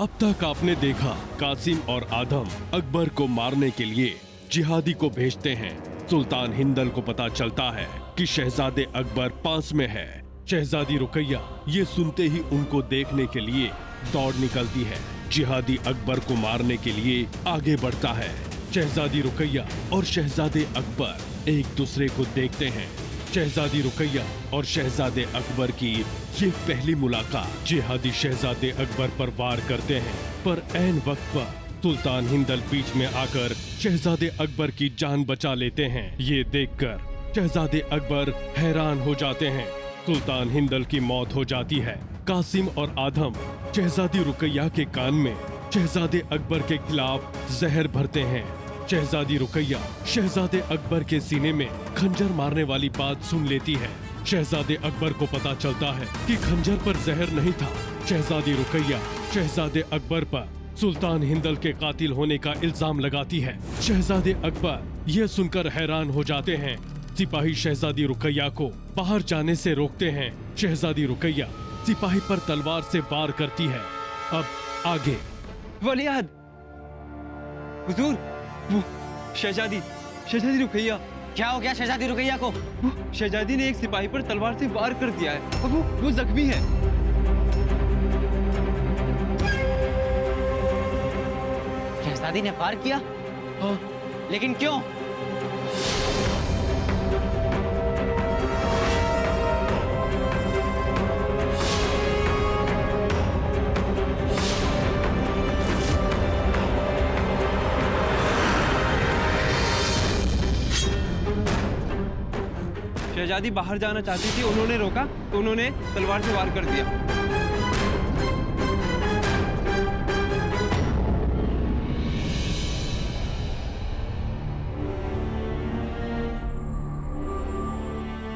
अब तक आपने देखा कासिम और आदम अकबर को मारने के लिए जिहादी को भेजते हैं। सुल्तान हिंदल को पता चलता है कि शहजादे अकबर पास में है। शहजादी रुकैया ये सुनते ही उनको देखने के लिए दौड़ निकलती है। जिहादी अकबर को मारने के लिए आगे बढ़ता है। शहजादी रुकैया और शहजादे अकबर एक दूसरे को देखते हैं। शहजादी रुकैया और शहजादे अकबर की ये पहली मुलाकात। जिहादी शहजादे अकबर पर वार करते हैं, पर ऐन वक्त पर सुल्तान हिंदल बीच में आकर शहजादे अकबर की जान बचा लेते हैं। ये देखकर शहजादे अकबर हैरान हो जाते हैं। सुल्तान हिंदल की मौत हो जाती है। कासिम और आदम शहजादी रुकैया के कान में शहजादे अकबर के खिलाफ जहर भरते हैं। शहजादी रुकैया शहजादे अकबर के सीने में खंजर मारने वाली बात सुन लेती है। शहजादे अकबर को पता चलता है कि खंजर पर जहर नहीं था। शहजादी रुकैया शहजादे अकबर पर सुल्तान हिंदल के कातिल होने का इल्जाम लगाती है। शहजादे अकबर यह सुनकर हैरान हो जाते हैं। सिपाही शहजादी रुकैया को बाहर जाने से रोकते हैं। शहजादी रुकैया सिपाही पर तलवार से वार करती है। अब आगे। वलियाद, हुजूर, वो शहजादी रुकैया। क्या हो गया शहजादी रुकैया को? शहजादी ने एक सिपाही पर तलवार से वार कर दिया है और वो जख्मी है। शहजादी ने वार किया? हाँ। लेकिन क्यों? शहजादी बाहर जाना चाहती थी, उन्होंने रोका तो उन्होंने तलवार से वार कर दिया।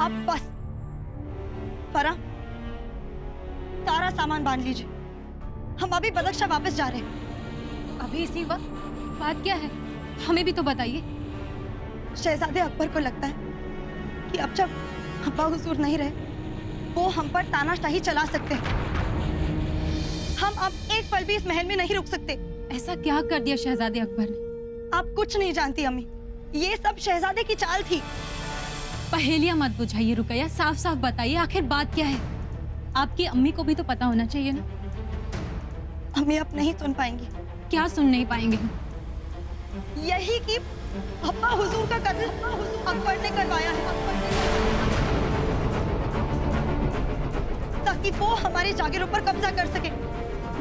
अब बस फरा, सारा सामान बांध लीजिए। हम अभी बदख्शा वापस जा रहे हैं। अभी इसी वक्त? बात क्या है, हमें भी तो बताइए। शहजादे अकबर को लगता है कि अब जब अब्बा हुजूर नहीं रहे, वो हम पर तानाशाही चला सकते हैं। हम अब एक पल भी इस महल में नहीं रुक सकते। ऐसा क्या कर दिया शहजादे अकबर ने? आप कुछ नहीं जानती अम्मी, ये सब शहजादे की चाल थी। पहेलियां मत बुझाइए रुकैया, साफ साफ बताइए आखिर बात क्या है। आपकी अम्मी को भी तो पता होना चाहिए ना। अम्मी अब नहीं सुन पाएंगी। क्या सुन नहीं पाएंगे? यही कि अब्बा हुजूर का कत्ल अकबर ने करवाया है, ताकि वो हमारी जागीरों पर कब्जा कर सके।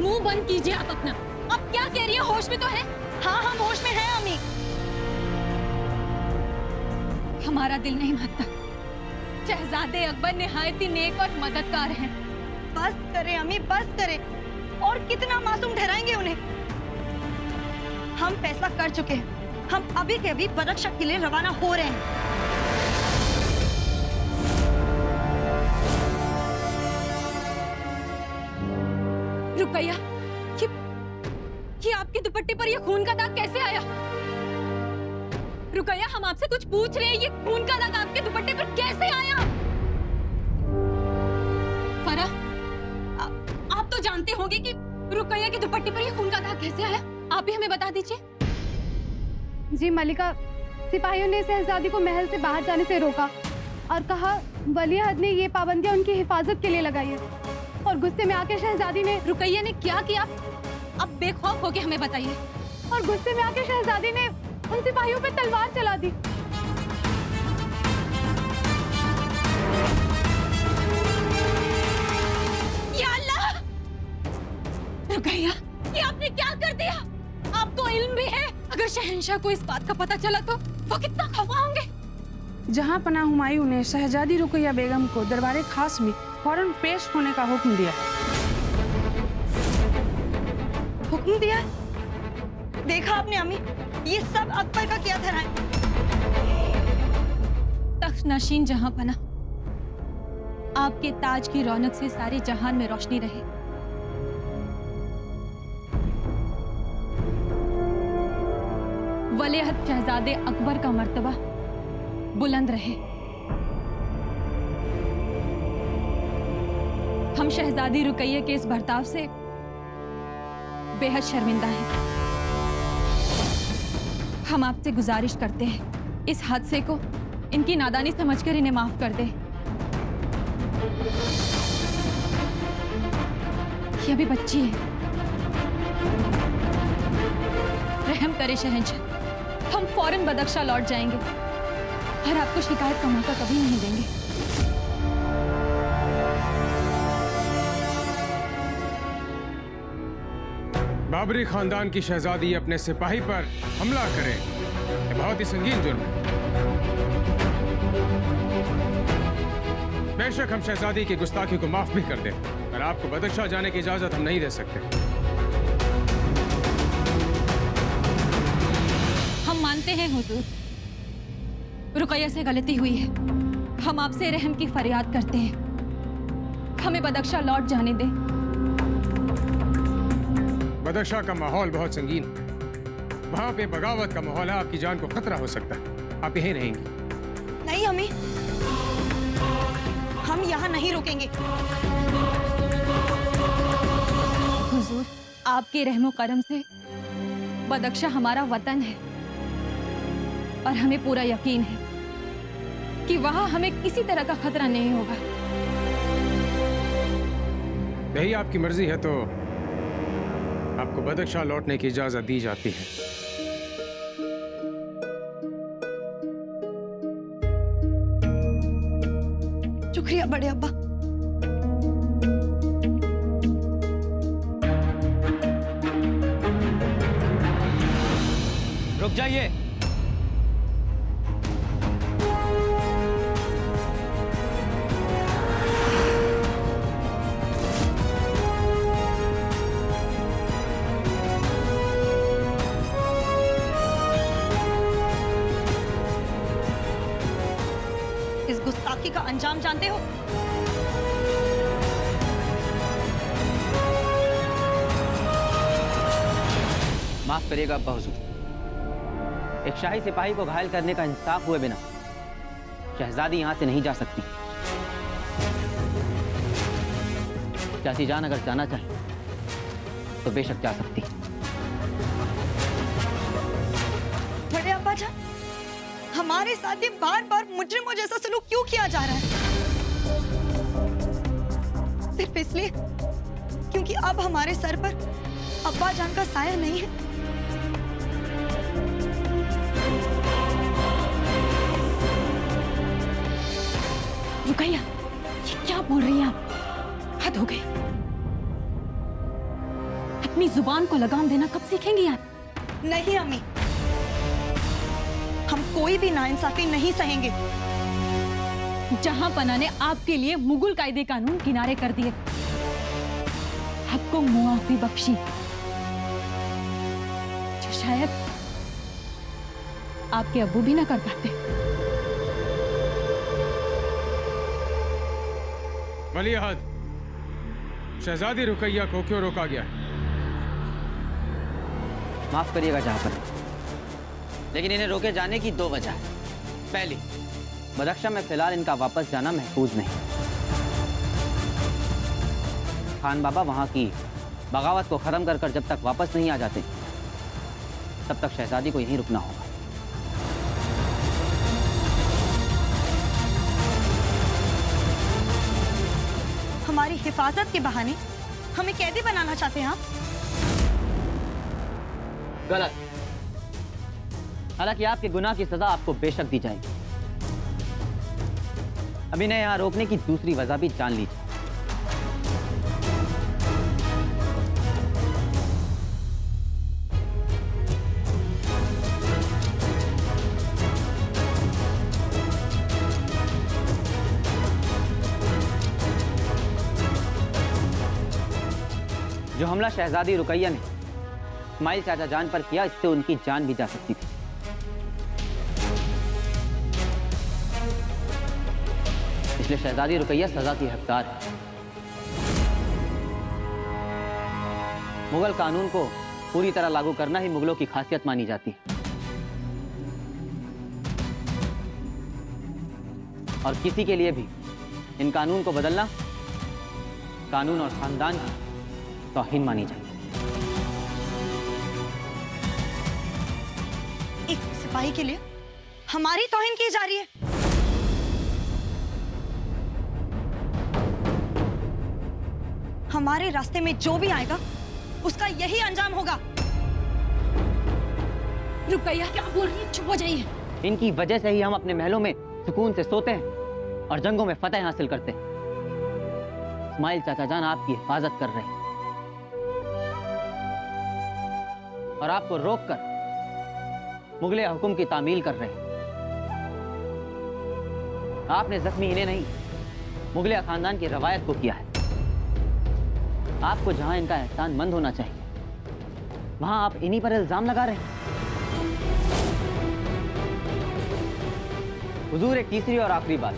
मुंह बंद कीजिए आप अपना। अब क्या कह रही है, होश में तो है? हाँ, हम होश में हैं अम्मी। हमारा दिल नहीं मानता। शहजादे अकबर निहायत ही नेक और मददगार हैं। बस करें अम्मी, बस करें। और कितना मासूम ठहराएंगे उन्हें? हम फैसला कर चुके हैं। हम अभी के अभी बदख्शा के लिए रवाना हो रहे हैं। रुकैया, ये आपके दुपट्टे पर ये खून का दाग कैसे आया? रुकैया, हम आपसे कुछ पूछ रहे हैं, ये खून का दाग आपके दुपट्टे पर कैसे आया? फरा, आप तो जानते होंगे कि रुकैया के दुपट्टे पर ये खून का दाग कैसे आया। आप ही हमें बता दीजिए। जी मलिका, सिपाहियों ने शहजादी को महल से बाहर जाने से रोका और कहा वलियअहद ने ये पाबंदियां उनकी हिफाजत के लिए लगाई है। और गुस्से में आके शहजादी ने रुकैया ने क्या किया? अब बेखौफ होके हमें बताइए। और गुस्से में आके शहजादी ने उन सिपाहियों पे तलवार चला दी। या अल्लाह! रुकैया, ये आपने क्या कर दिया? आपको इल्म भी है, अगर शहंशाह को इस बात का पता चला तो वो कितना खफा होंगे। जहां पनाह हुमायूं ने शहजादी रुकैया बेगम को दरबार खास में फौरन पेश होने का हुक्म दिया है। हुक्म दिया? देखा आपने अम्मी, ये सब अकबर का किया था। तख्त नशीन जहां पना, आपके ताज की रौनक से सारे जहान में रोशनी रहे। वलीअहद शहजादे अकबर का मर्तबा बुलंद रहे। हम शहजादी रुकैया के इस बर्ताव से बेहद शर्मिंदा हैं। हम आपसे गुजारिश करते हैं इस हादसे को इनकी नादानी समझकर इन्हें माफ कर दें। ये अभी बच्ची है। रहम करे शहंशाह, हम फौरन बदख्शा लौट जाएंगे और आपको शिकायत का मौका कभी नहीं देंगे। बाबरी खानदान की शहजादी अपने सिपाही पर हमला करे, ये बहुत ही संगीन जुर्म है। बेशक हम शहजादी की गुस्ताखी को माफ भी कर दें, पर आपको बदख्शा जाने की इजाजत हम नहीं दे सकते। हम मानते हैं हुजूर, रुकैया से गलती हुई है। हम आपसे रहम की फरियाद करते हैं, हमें बदख्शा लौट जाने दें। बदख्शा का माहौल बहुत संगीन है। वहां पे बगावत का माहौल है, आपकी जान को खतरा हो सकता है। आप यहीं रहेंगी? नहीं अम्मी, हम यहाँ नहीं रुकेंगे। हुजूर, आपके रहमो करम से बदख्शा हमारा वतन है और हमें पूरा यकीन है कि वहां हमें किसी तरह का खतरा नहीं होगा। यही आपकी मर्जी है तो आपको बदख्शा लौटने की इजाजत दी जाती है। शुक्रिया बड़े अब्बा। रुक जाइए। इस गुस्ताखी का अंजाम जानते हो? माफ करिएगा अब्बा हुजूर, एक शाही सिपाही को घायल करने का इंसाफ हुए बिना शहजादी यहां से नहीं जा सकती। चाची जान अगर जाना चाहे तो बेशक जा सकती। बड़े अब्बा जान, हमारे साथ ये बार बार मुजरिमों जैसा सलूक क्यों किया जा रहा है? सिर्फ इसलिए क्योंकि अब हमारे सर पर अब्बा जान का साया नहीं है। रुकैया, ये क्या बोल रही हैं आप? हद हो गई। अपनी जुबान को लगाम देना कब सीखेंगी आप? नहीं अम्मी, हम कोई भी नाइंसाफी नहीं सहेंगे। जहां पना ने आपके लिए मुगल कायदे कानून किनारे कर दिए, आपको मुआफी बख्शी, जो शायद आपके अब्बू भी ना कर पाते। वली अहद, शहजादी रुकैया को क्यों रोका गया? माफ करिएगा जहां पर, लेकिन इन्हें रोके जाने की दो वजह है। पहली, बदख्शा में फिलहाल इनका वापस जाना महफूज नहीं। खान बाबा वहां की बगावत को खत्म कर जब तक वापस नहीं आ जाते, तब तक शहजादी को यहीं रुकना होगा। हमारी हिफाजत के बहाने हमें कैदी बनाना चाहते हैं आप? गलत। हालांकि आपके गुनाह की सजा आपको बेशक दी जाएगी। अभी ने यहां रोकने की दूसरी वजह भी जान लीजिए। जो हमला शहजादी रुकैया ने इस्माइल चाचा जान पर किया, इससे उनकी जान भी जा सकती थी। इसलिए शहजादी रुकैया सजा की हकदार है। मुगल कानून को पूरी तरह लागू करना ही मुगलों की खासियत मानी जाती है, और किसी के लिए भी इन कानून को बदलना कानून और खानदान की तौहीन मानी जाएगी। सिपाही के लिए हमारी तौहीन की जा रही है। हमारे रास्ते में जो भी आएगा उसका यही अंजाम होगा। रुकैया, क्या बोल रही है? चुप हो जाइए। इनकी वजह से ही हम अपने महलों में सुकून से सोते हैं और जंगों में फतेह हासिल करते हैं। इस्माइल चाचा जान आपकी हिफाजत कर रहे हैं और आपको रोककर मुगले हुक्म की तामील कर रहे हैं। आपने जख्मी इन्हें नहीं, मुगले खानदान की रवायत को किया है। आपको जहां इनका एहसान मंद होना चाहिए, वहां आप इन्हीं पर इल्जाम लगा रहे हैं। हुजूर, एक तीसरी और आखिरी बात,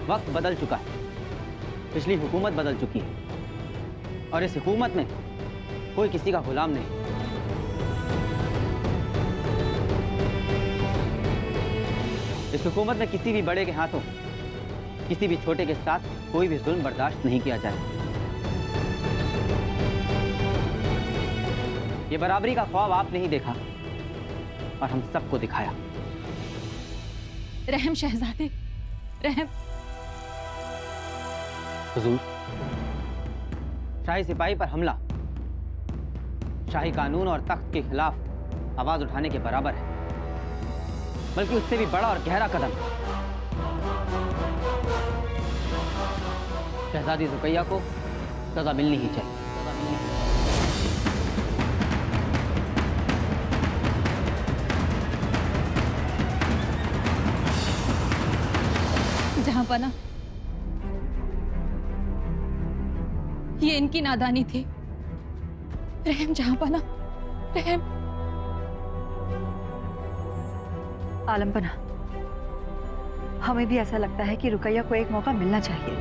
वक्त बदल चुका है, पिछली हुकूमत बदल चुकी है और इस हुकूमत में कोई किसी का गुलाम नहीं। इस हुकूमत में किसी भी बड़े के हाथों किसी भी छोटे के साथ कोई भी जुल्म बर्दाश्त नहीं किया जाए। ये बराबरी का ख्वाब आपने ही देखा और हम सबको दिखाया। रहम शहजादे, रहम। हुजूर, शाही सिपाही पर हमला शाही कानून और तख्त के खिलाफ आवाज उठाने के बराबर है, बल्कि उससे भी बड़ा और गहरा कदम। शहजादी रुकैया को सजा मिलनी ही चाहिए। जहांपना, ये इनकी नादानी थी। रहम जहांपना, रहम। आलमपना, हमें भी ऐसा लगता है कि रुकैया को एक मौका मिलना चाहिए।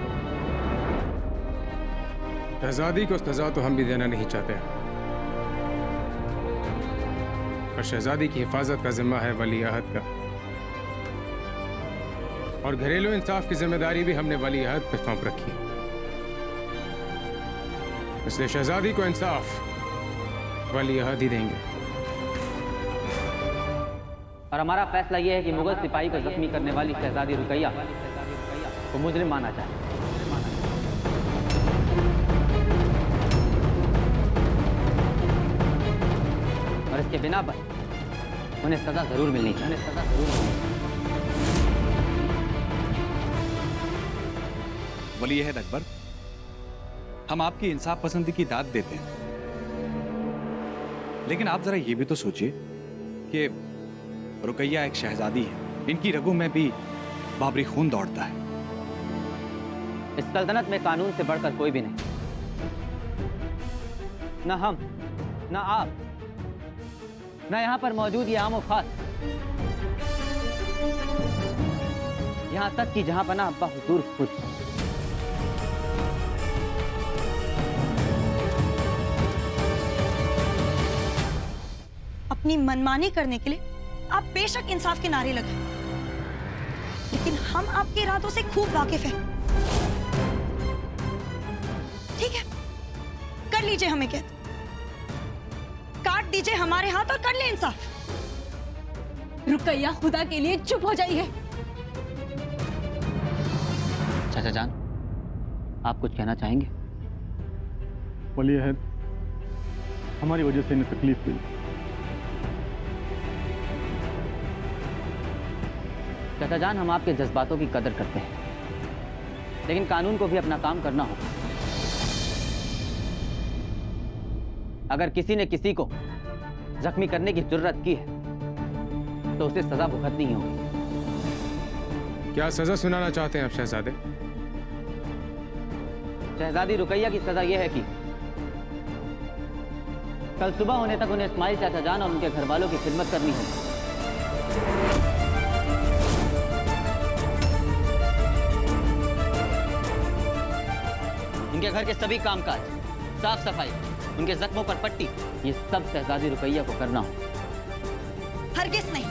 शहजादी को सजा तो हम भी देना नहीं चाहते, पर शहजादी की हिफाजत का जिम्मा है वली अहद का, और घरेलू इंसाफ की जिम्मेदारी भी हमने वली अहद पे सौंप रखी है। इसलिए शहजादी को इंसाफ वली अहद ही देंगे। और हमारा फैसला यह है कि मुगल सिपाही को जख्मी करने वाली शहजादी रुकैया को मुजरिम माना जाए। और इसके बिना पर उन्हें सजा जरूर मिलनी चाहिए। वली अहद अकबर, हम आपकी इंसाफ पसंदी की दाद देते हैं, लेकिन आप जरा ये भी तो सोचिए कि रुकैया एक शहजादी है, इनकी रगों में भी बाबरी खून दौड़ता है। इस सल्तनत में कानून से बढ़कर कोई भी नहीं, न हम, न आप, न यहां पर मौजूद ये आम और खास, यहां तक कि जहां पना अब्बा हुजूर खुद। अपनी मनमानी करने के लिए आप बेशक इंसाफ के नारे लगाएं, लेकिन हम आपके इरादों से खूब वाकिफ हैं। ठीक है, कर लीजिए हमें कैद, काट दीजिए हमारे हाथ और कर ले इंसाफ। रुकैया, खुदा के लिए चुप हो जाइए। चाचा जान, आप कुछ कहना चाहेंगे? वली अहद, हमारी वजह से इन्हें तकलीफ हुई। चाचा जान, हम आपके जज्बातों की कदर करते हैं, लेकिन कानून को भी अपना काम करना होगा। अगर किसी ने किसी को जख्मी करने की जुर्रत की है तो उसे सजा भुगतनी ही होगी। क्या सजा सुनाना चाहते हैं आप शहजादे? शहजादी रुकैया की सजा यह है कि कल सुबह होने तक उन्हें इस्माइल चाचा जान और उनके घर वालों की खिदमत करनी होगी। उनके घर के सभी कामकाज, साफ सफाई, उनके जख्मों पर पट्टी, ये सब शहजादी रुकैया को करना हो। हरगिज नहीं,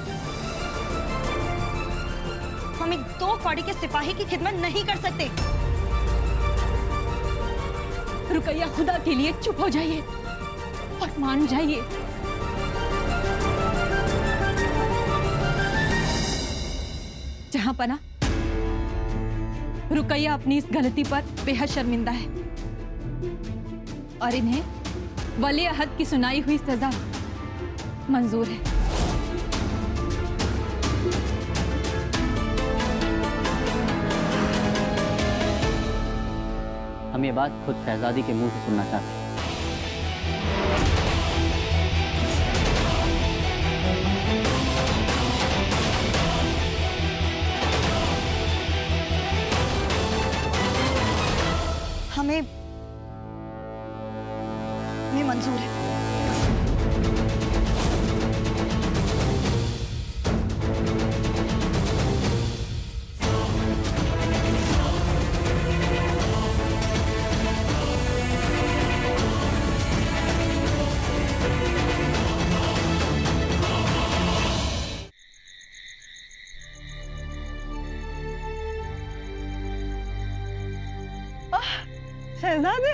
हम एक 2 कौड़ी के सिपाही की खिदमत नहीं कर सकते। रुकैया, खुदा के लिए चुप हो जाइए और मान जाइए। जहां पना, रुकैया अपनी इस गलती पर बेहद शर्मिंदा है और इन्हें वली अहद की सुनाई हुई सजा मंजूर है। हम ये बात खुद शहजादी के मुंह से सुनना चाहते हैं। हमें मंजूर है। शहजादे,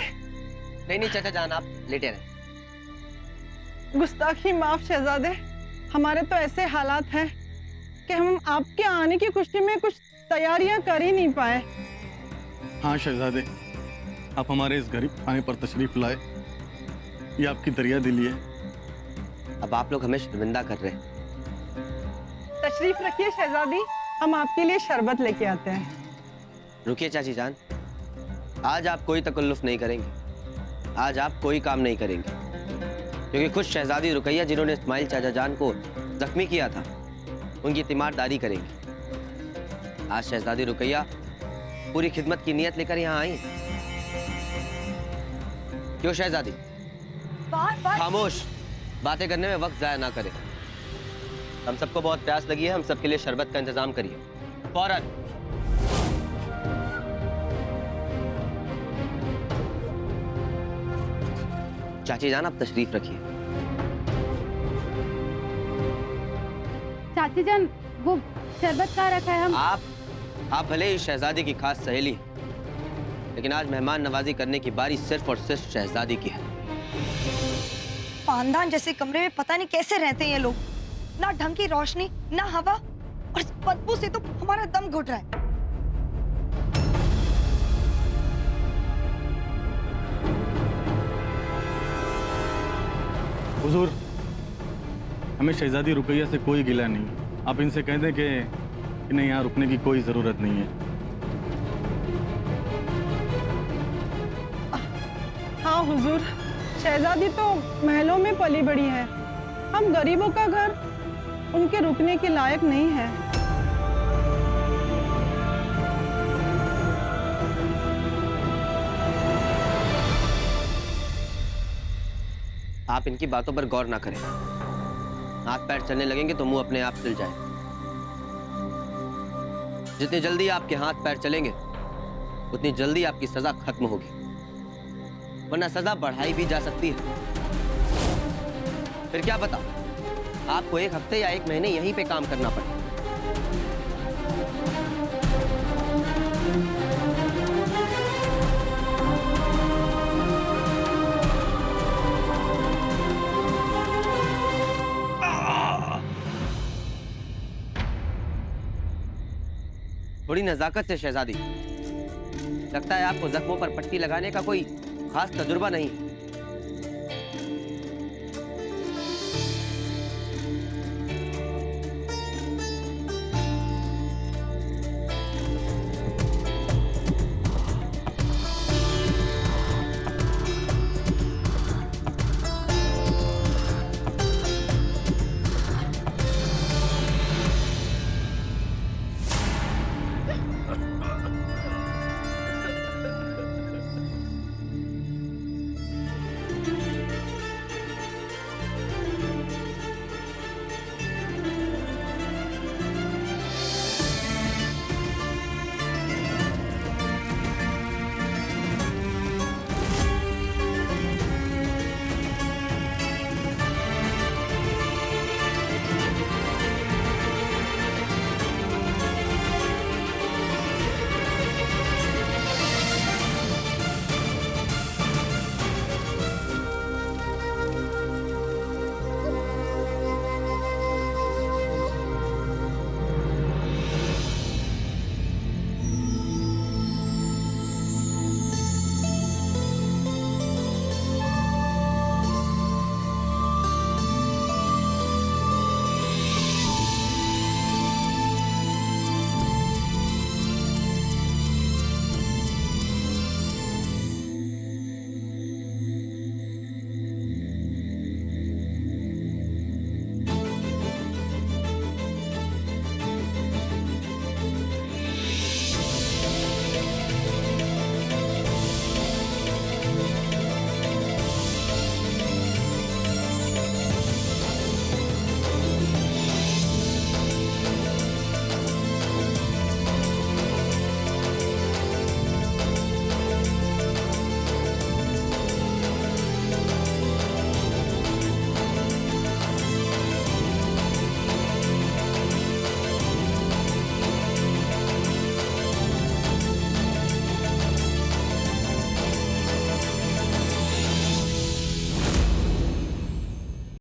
नहीं चाचा जान, आप लेटे रहे। गुस्ताखी माफ शहजादे, हमारे तो ऐसे हालात हैं कि हम आपके आने की खुशी में कुछ तैयारियां कर ही नहीं पाए। हाँ शहजादे, आप हमारे इस गरीब खाने पर तशरीफ लाए, ये आपकी दरिया दिली है। अब आप लोग हमें शर्मिंदा कर रहे हैं। तशरीफ रखिए शहजादी, हम आपके लिए शरबत लेके आते हैं। रुकिए चाची जान, आज आप कोई तकल्लुफ नहीं करेंगे, आज आप कोई काम नहीं करेंगे, क्योंकि खुद शहजादी रुकैया जिन्होंने इस्माइल चाचा जान को जख्मी किया था, उनकी तीमारदारी करेंगी। आज शहजादी रुकैया पूरी खिदमत की नीयत लेकर यहाँ आई। क्यों शहजादी? बार खामोश, बातें करने में वक्त जाया ना करें। हम सबको बहुत प्यास लगी है, हम सबके लिए शरबत का इंतजाम करिए फौरन। चाची जान, आप तशरीफ रखिए। चाची जान, वो शरबत कहाँ रखा है? हम आप भले ही शहजादी की खास सहेली हैं, लेकिन आज मेहमान नवाजी करने की बारी सिर्फ और सिर्फ शहजादी की है। पानदान जैसे कमरे में पता नहीं कैसे रहते हैं ये लोग। ना ढंग की रोशनी, ना हवा, और इस बदबू से तो हमारा दम घुट रहा है। हुजूर, हमें शहजादी रुकैया से कोई गिला नहीं। आप इनसे कह दें कि इन्हें यहाँ रुकने की कोई ज़रूरत नहीं है। हाँ हुजूर, शहजादी तो महलों में पली बड़ी है, हम गरीबों का घर उनके रुकने के लायक नहीं है। आप इनकी बातों पर गौर ना करें। हाथ पैर चलने लगेंगे तो मुंह अपने आप चल जाए। जितनी जल्दी आपके हाथ पैर चलेंगे उतनी जल्दी आपकी सजा खत्म होगी, वरना सजा बढ़ाई भी जा सकती है। फिर क्या पता आपको 1 हफ्ते या 1 महीने यहीं पे काम करना पड़े। थोड़ी नजाकत से शहजादी, लगता है आपको जख्मों पर पट्टी लगाने का कोई खास तजुर्बा नहीं।